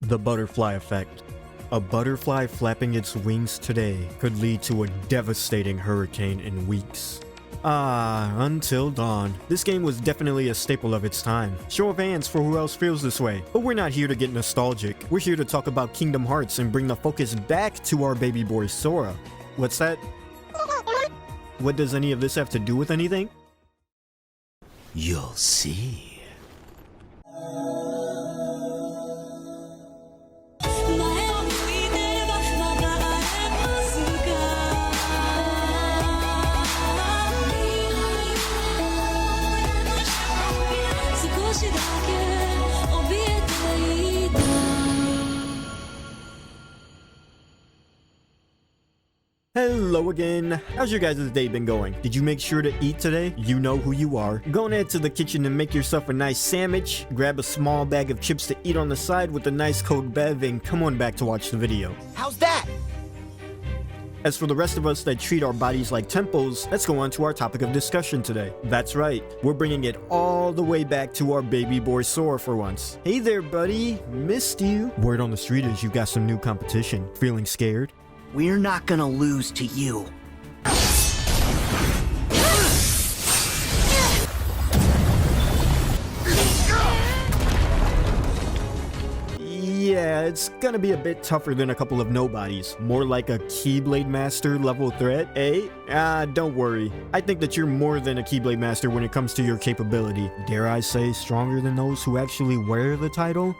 The butterfly effect. A butterfly flapping its wings today could lead to a devastating hurricane in weeks. Until Dawn. This game was definitely a staple of its time. Show of hands for who else feels this way. But we're not here to get nostalgic. We're here to talk about Kingdom Hearts and bring the focus back to our baby boy Sora. What's that? What does any of this have to do with anything? You'll see. Hello again. How's your guys' day been going? Did you make sure to eat today? You know who you are. Go on ahead to the kitchen and make yourself a nice sandwich. Grab a small bag of chips to eat on the side with a nice cold bev and come on back to watch the video. How's that? As for the rest of us that treat our bodies like temples, let's go on to our topic of discussion today. That's right, we're bringing it all the way back to our baby boy Sora for once. Hey there, buddy. Missed you. Word on the street is you got some new competition. Feeling scared? We're not gonna lose to you. Yeah, it's gonna be a bit tougher than a couple of nobodies. More like a Keyblade Master level threat, eh? Don't worry. I think that you're more than a Keyblade Master when it comes to your capability. Dare I say stronger than those who actually wear the title?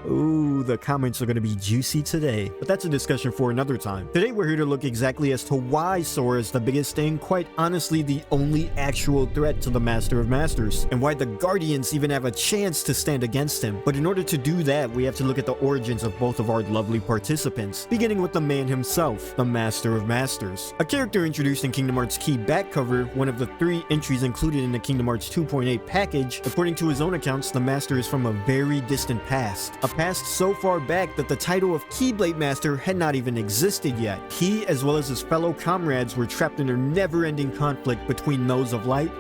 Ooh, the comments are gonna be juicy today. But that's a discussion for another time. Today we're here to look exactly as to why Sora is the biggest and quite honestly the only actual threat to the Master of Masters, and why the Guardians even have a chance to stand against him. But in order to do that, we have to look at the origins of both of our lovely participants, beginning with the man himself, the Master of Masters. A character introduced in Kingdom Hearts Key back cover, one of the 3 entries included in the Kingdom Hearts 2.8 package. According to his own accounts, the Master is from a very distant past. A past so far back that the title of Keyblade Master had not even existed yet. He, as well as his fellow comrades, were trapped in a never-ending conflict between those of light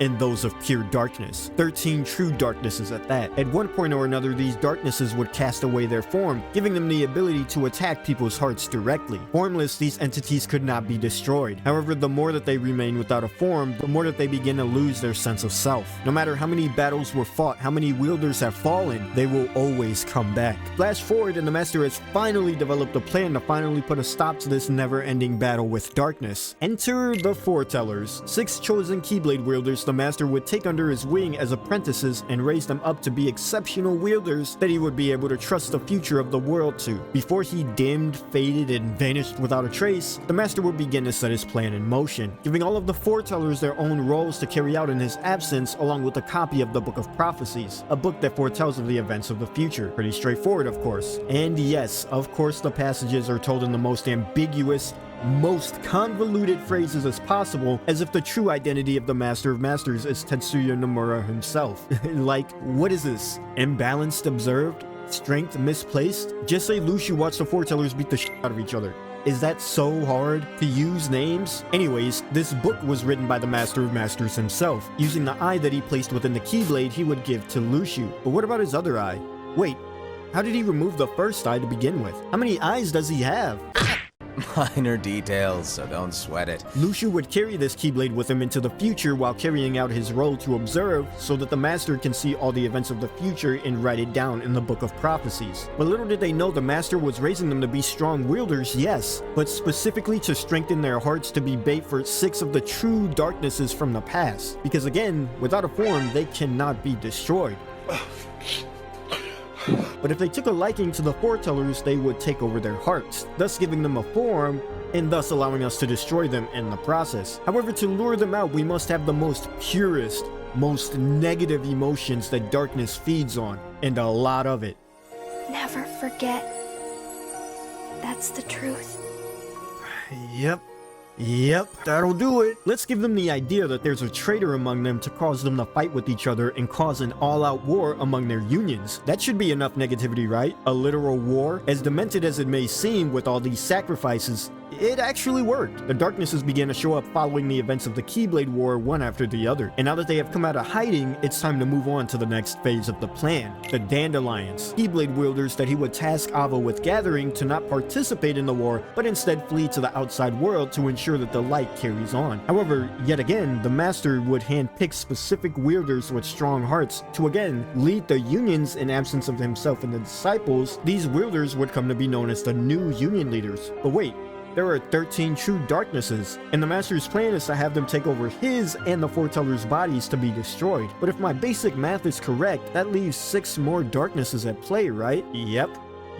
and those of pure darkness. 13 true darknesses at that. At one point or another, these darknesses would cast away their form, giving them the ability to attack people's hearts directly. Formless, these entities could not be destroyed. However, the more that they remain without a form, the more that they begin to lose their sense of self. No matter how many battles were fought, how many wielders have fallen, they will always come back. Flash forward, and the Master has finally developed a plan to finally put a stop to this never-ending battle with darkness. Enter the Foretellers, 6 chosen Keyblade wielders the Master would take under his wing as apprentices and raise them up to be exceptional wielders that he would be able to trust the future of the world to. Before he dimmed, faded, and vanished without a trace, the Master would begin to set his plan in motion, giving all of the Foretellers their own roles to carry out in his absence, along with a copy of the Book of Prophecies, a book that foretells of the events of the future. Pretty straightforward, of course. And yes, of course the passages are told in the most ambiguous, most convoluted phrases as possible, as if the true identity of the Master of Masters is Tetsuya Nomura himself. Like, what is this? Imbalanced observed? Strength misplaced? Just say Luciu watched the Foretellers beat the shit out of each other. Is that so hard to use names? Anyways, this book was written by the Master of Masters himself, using the eye that he placed within the Keyblade he would give to Luciu. But what about his other eye? Wait, how did he remove the first eye to begin with? How many eyes does he have? Minor details, so don't sweat it. Luciu would carry this Keyblade with him into the future while carrying out his role to observe, so that the Master can see all the events of the future and write it down in the Book of Prophecies. But little did they know the Master was raising them to be strong wielders, yes, but specifically to strengthen their hearts to be bait for 6 of the true darknesses from the past. Because again, without a form, they cannot be destroyed. But if they took a liking to the Foretellers, they would take over their hearts, thus giving them a form, and thus allowing us to destroy them in the process. However, to lure them out, we must have the most purest, most negative emotions that darkness feeds on, and a lot of it. Never forget. That's the truth. Yep, that'll do it. Let's give them the idea that there's a traitor among them to cause them to fight with each other and cause an all-out war among their unions. That should be enough negativity, right? A literal war? As demented as it may seem with all these sacrifices, it actually worked. The darknesses began to show up following the events of the Keyblade War one after the other, and now that they have come out of hiding, it's time to move on to the next phase of the plan, the Dandelions, Keyblade wielders that he would task Ava with gathering to not participate in the war, but instead flee to the outside world to ensure that the light carries on. However, yet again, the Master would handpick specific wielders with strong hearts to again lead the unions in absence of himself and the disciples. These wielders would come to be known as the new union leaders. But wait, there are 13 true darknesses, and the Master's plan is to have them take over his and the Foreteller's bodies to be destroyed. But if my basic math is correct, that leaves 6 more darknesses at play, right? Yep.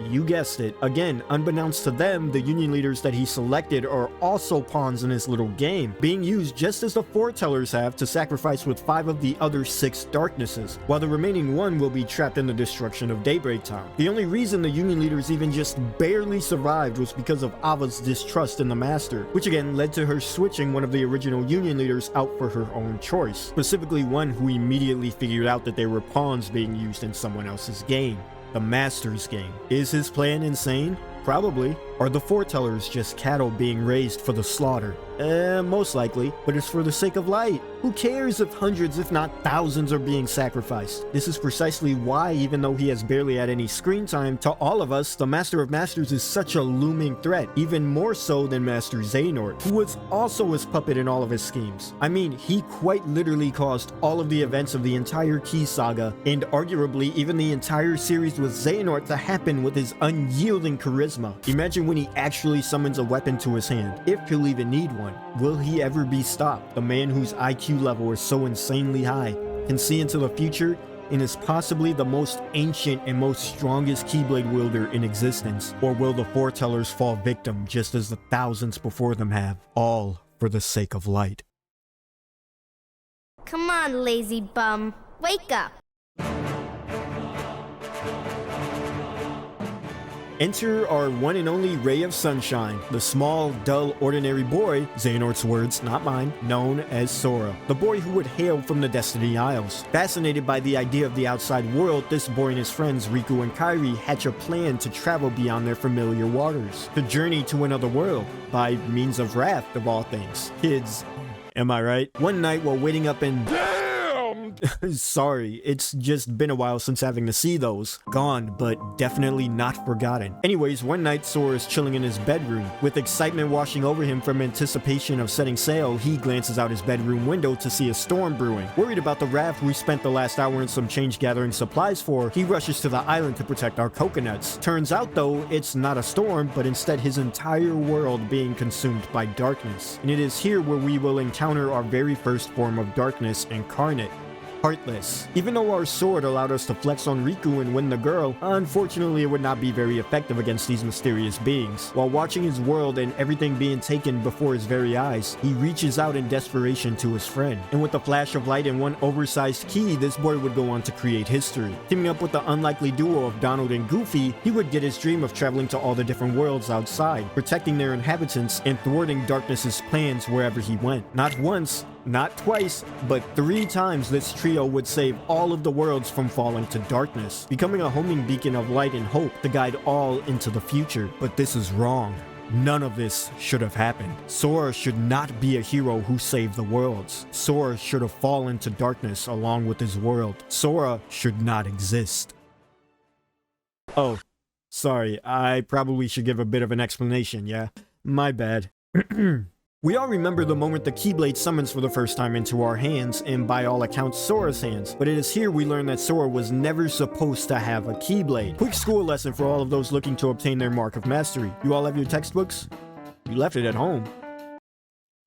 You guessed it. Again, unbeknownst to them, the union leaders that he selected are also pawns in his little game, being used just as the foretellers have to sacrifice with 5 of the other 6 darknesses, while the remaining 1 will be trapped in the destruction of Daybreak Town. The only reason the union leaders even just barely survived was because of Ava's distrust in the Master, which again led to her switching one of the original union leaders out for her own choice, specifically one who immediately figured out that they were pawns being used in someone else's game. The Master's game. Is his plan insane? Probably. Are the foretellers just cattle being raised for the slaughter? Most likely, but it's for the sake of light. Who cares if hundreds, if not thousands, are being sacrificed? This is precisely why, even though he has barely had any screen time, to all of us, the Master of Masters is such a looming threat, even more so than Master Xehanort, who was also his puppet in all of his schemes. I mean, he quite literally caused all of the events of the entire Key Saga, and arguably even the entire series with Xehanort to happen with his unyielding charisma. Imagine when he actually summons a weapon to his hand, if he'll even need one. Will he ever be stopped? The man whose IQ level is so insanely high, can see into the future, and is possibly the most ancient and most strongest Keyblade wielder in existence. Or will the foretellers fall victim just as the thousands before them have, all for the sake of light? Come on, lazy bum. Wake up. Enter our one and only ray of sunshine, the small, dull, ordinary boy, Xehanort's words, not mine, known as Sora, the boy who would hail from the Destiny Isles. Fascinated by the idea of the outside world, this boy and his friends Riku and Kairi hatch a plan to travel beyond their familiar waters, to journey to another world, by means of raft of all things. Kids, am I right? One night while waiting up in... Sorry, it's just been a while since having to see those. Gone, but definitely not forgotten. Anyways, one night Sora is chilling in his bedroom. With excitement washing over him from anticipation of setting sail, he glances out his bedroom window to see a storm brewing. Worried about the raft we spent the last hour in some change gathering supplies for, he rushes to the island to protect our coconuts. Turns out though, it's not a storm, but instead his entire world being consumed by darkness. And it is here where we will encounter our very first form of darkness incarnate. Heartless. Even though our sword allowed us to flex on Riku and win the girl, unfortunately it would not be very effective against these mysterious beings. While watching his world and everything being taken before his very eyes, he reaches out in desperation to his friend. And with a flash of light and one oversized key, this boy would go on to create history. Teaming up with the unlikely duo of Donald and Goofy, he would get his dream of traveling to all the different worlds outside, protecting their inhabitants and thwarting Darkness's plans wherever he went. Not once, not twice, but 3 times this trio would save all of the worlds from falling to darkness, becoming a homing beacon of light and hope to guide all into the future. But this is wrong. None of this should have happened. Sora should not be a hero who saved the worlds. Sora should have fallen to darkness along with his world. Sora should not exist. Oh, sorry, I probably should give a bit of an explanation, yeah? My bad. We all remember the moment the Keyblade summons for the first time into our hands, and by all accounts Sora's hands, but it is here we learn that Sora was never supposed to have a Keyblade. Quick school lesson for all of those looking to obtain their mark of mastery. You all have your textbooks? You left it at home.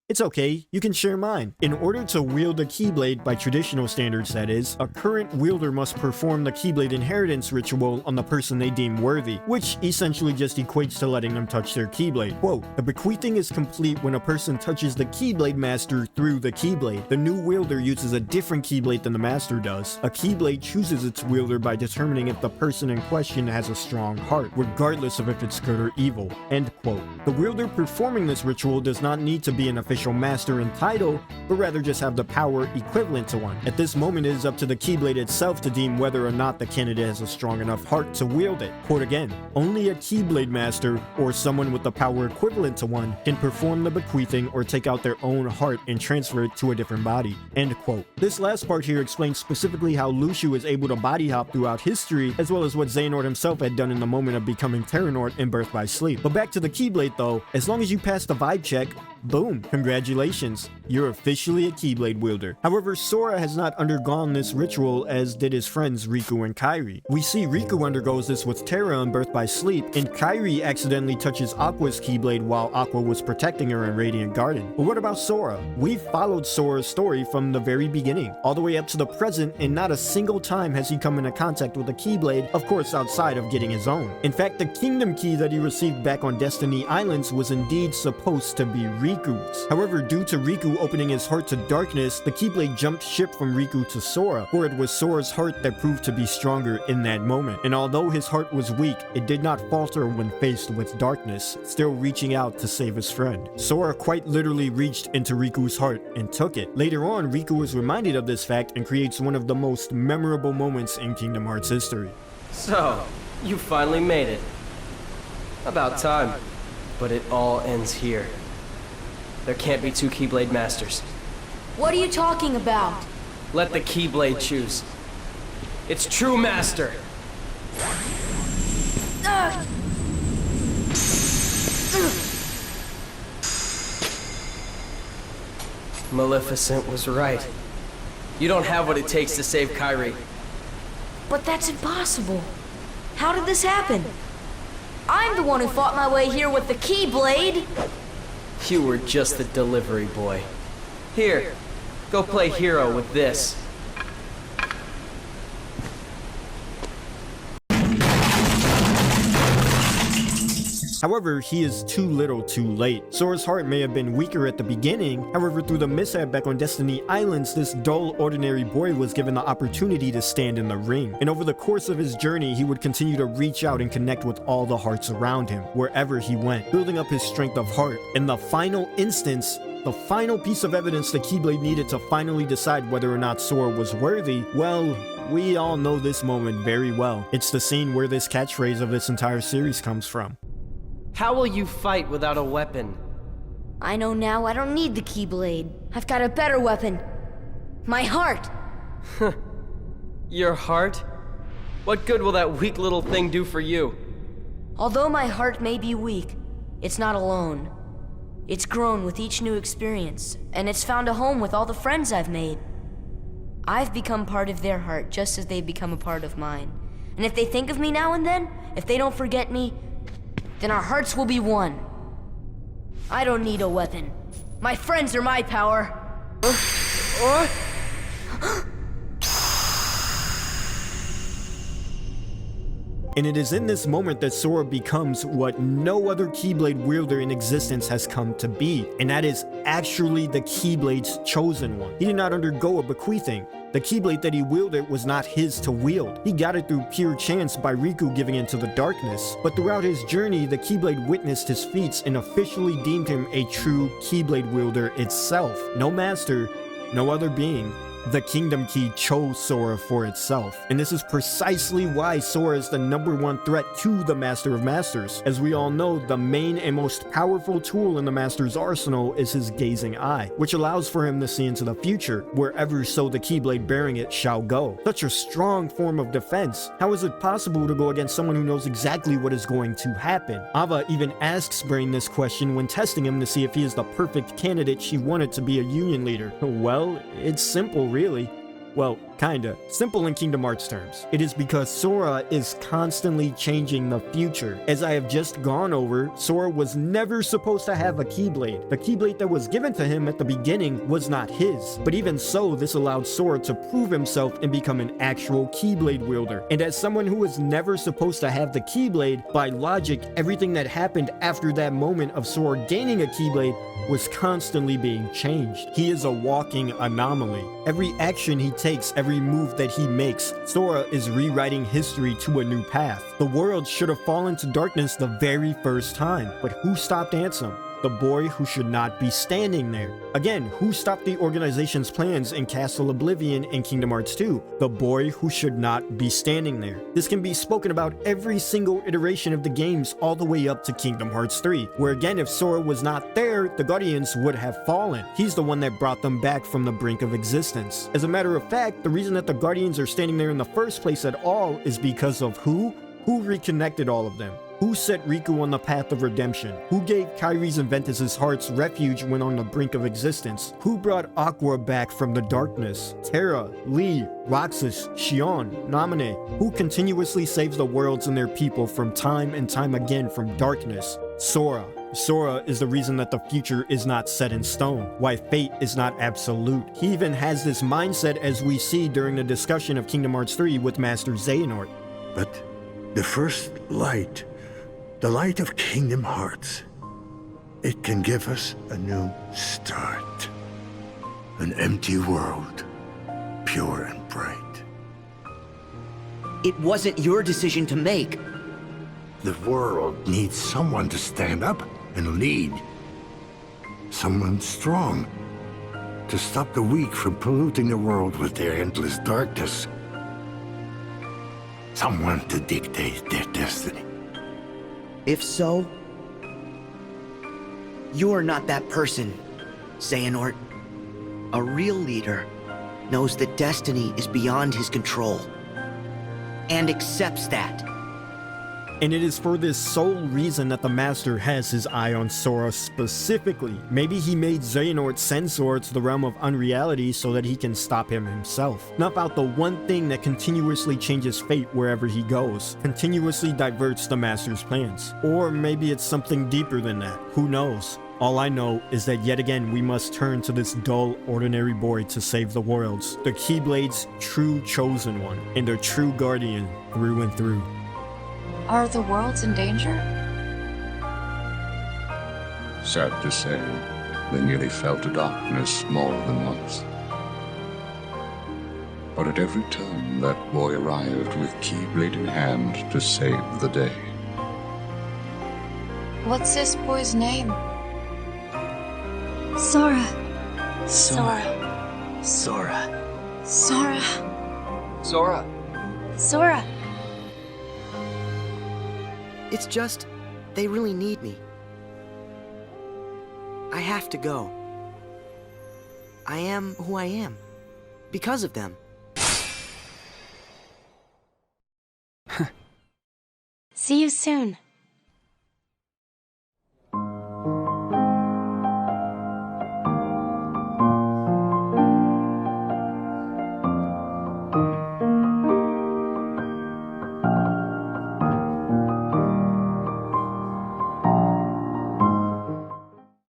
It's okay, you can share mine. In order to wield a Keyblade by traditional standards, that is, a current wielder must perform the Keyblade inheritance ritual on the person they deem worthy, which essentially just equates to letting them touch their Keyblade. Quote, the bequeathing is complete when a person touches the Keyblade master through the Keyblade. The new wielder uses a different Keyblade than the master does. A Keyblade chooses its wielder by determining if the person in question has a strong heart, regardless of if it's good or evil. End quote. The wielder performing this ritual does not need to be an official official master and title, but rather just have the power equivalent to one. At this moment, it is up to the Keyblade itself to deem whether or not the candidate has a strong enough heart to wield it. Quote again, only a Keyblade master, or someone with the power equivalent to one, can perform the bequeathing or take out their own heart and transfer it to a different body. End quote. This last part here explains specifically how Lucio is able to body hop throughout history, as well as what Xehanort himself had done in the moment of becoming Terranort in Birth by Sleep. But back to the Keyblade though, as long as you pass the vibe check, boom, congratulations, you're officially a Keyblade wielder. However, Sora has not undergone this ritual as did his friends Riku and Kairi. We see Riku undergoes this with Terra in Birth by Sleep, and Kairi accidentally touches Aqua's Keyblade while Aqua was protecting her in Radiant Garden. But what about Sora? We've followed Sora's story from the very beginning, all the way up to the present, and not a single time has he come into contact with a Keyblade, of course outside of getting his own. In fact, the Kingdom Key that he received back on Destiny Islands was indeed supposed to be Riku's. However, due to Riku opening his heart to darkness, the Keyblade jumped ship from Riku to Sora, for it was Sora's heart that proved to be stronger in that moment. And although his heart was weak, it did not falter when faced with darkness, still reaching out to save his friend. Sora quite literally reached into Riku's heart and took it. Later on, Riku is reminded of this fact and creates one of the most memorable moments in Kingdom Hearts history. So, you finally made it. About time. But it all ends here. There can't be two Keyblade Masters. What are you talking about? Let the Keyblade choose. Its true master! Maleficent was right. You don't have what it takes to save Kairi. But that's impossible. How did this happen? I'm the one who fought my way here with the Keyblade! You were just the delivery boy. Here, go play hero with this. However, he is too little too late. Sora's heart may have been weaker at the beginning, however through the mishap back on Destiny Islands, this dull ordinary boy was given the opportunity to stand in the ring. And over the course of his journey, he would continue to reach out and connect with all the hearts around him, wherever he went, building up his strength of heart. In the final instance, the final piece of evidence the Keyblade needed to finally decide whether or not Sora was worthy, well, we all know this moment very well. It's the scene where this catchphrase of this entire series comes from. How will you fight without a weapon? I know now I don't need the Keyblade. I've got a better weapon. My heart! Your heart? What good will that weak little thing do for you? Although my heart may be weak, it's not alone. It's grown with each new experience, and it's found a home with all the friends I've made. I've become part of their heart just as they've become a part of mine. And if they think of me now and then, if they don't forget me, then our hearts will be one. I don't need a weapon. My friends are my power. And it is in this moment that Sora becomes what no other Keyblade wielder in existence has come to be, and that is actually the Keyblade's chosen one. He did not undergo a bequeathing. The Keyblade that he wielded was not his to wield. He got it through pure chance by Riku giving into the darkness. But throughout his journey, the Keyblade witnessed his feats and officially deemed him a true Keyblade wielder itself. No master, no other being. The Kingdom Key chose Sora for itself, and this is precisely why Sora is the #1 threat to the Master of Masters. As we all know, the main and most powerful tool in the Master's arsenal is his gazing eye, which allows for him to see into the future, wherever so the Keyblade bearing it shall go. Such a strong form of defense. How is it possible to go against someone who knows exactly what is going to happen? Ava even asks Brain this question when testing him to see if he is the perfect candidate she wanted to be a union leader. Well, it's simple, really. Well, kinda. Simple in Kingdom Hearts terms. It is because Sora is constantly changing the future. As I have just gone over, Sora was never supposed to have a Keyblade. The Keyblade that was given to him at the beginning was not his. But even so, this allowed Sora to prove himself and become an actual Keyblade wielder. And as someone who was never supposed to have the Keyblade, by logic, everything that happened after that moment of Sora gaining a Keyblade was constantly being changed. He is a walking anomaly. Every action he takes, every move that he makes, Sora is rewriting history to a new path. The world should have fallen to darkness the very first time, but who stopped Ansem? the boy who should not be standing there. Again, who stopped the organization's plans in Castle Oblivion in Kingdom Hearts 2? The boy who should not be standing there. This can be spoken about every single iteration of the games all the way up to Kingdom Hearts 3, where again, if Sora was not there, the Guardians would have fallen. He's the one that brought them back from the brink of existence. As a matter of fact, the reason that the Guardians are standing there in the first place at all is because of who? Who reconnected all of them? Who set Riku on the path of redemption? Who gave Kairi's and Ventus's hearts refuge when on the brink of existence? Who brought Aqua back from the darkness? Terra, Lee, Roxas, Xion, Namine. Who continuously saves the worlds and their people from time and time again from darkness? Sora. Sora is the reason that the future is not set in stone, why fate is not absolute. He even has this mindset as we see during the discussion of Kingdom Hearts 3 with Master Xehanort. But the first light, the light of Kingdom Hearts, it can give us a new start. An empty world, pure and bright. It wasn't your decision to make. The world needs someone to stand up and lead. Someone strong to stop the weak from polluting the world with their endless darkness. Someone to dictate their destiny. If so, you're not that person, Xehanort. A real leader knows that destiny is beyond his control, and accepts that. And it is for this sole reason that the Master has his eye on Sora specifically. Maybe he made Xehanort send Sora to the realm of unreality so that he can stop him himself. Snuff out the one thing that continuously changes fate wherever he goes, continuously diverts the Master's plans. Or maybe it's something deeper than that, who knows? All I know is that yet again we must turn to this dull, ordinary boy to save the worlds, the Keyblade's true chosen one, and their true guardian through and through. Are the worlds in danger? Sad to say, they nearly fell to darkness more than once. But at every turn, that boy arrived with Keyblade in hand to save the day. What's this boy's name? Sora. Sora. Sora. Sora. Sora. It's just, they really need me. I have to go. I am who I am, because of them. See you soon.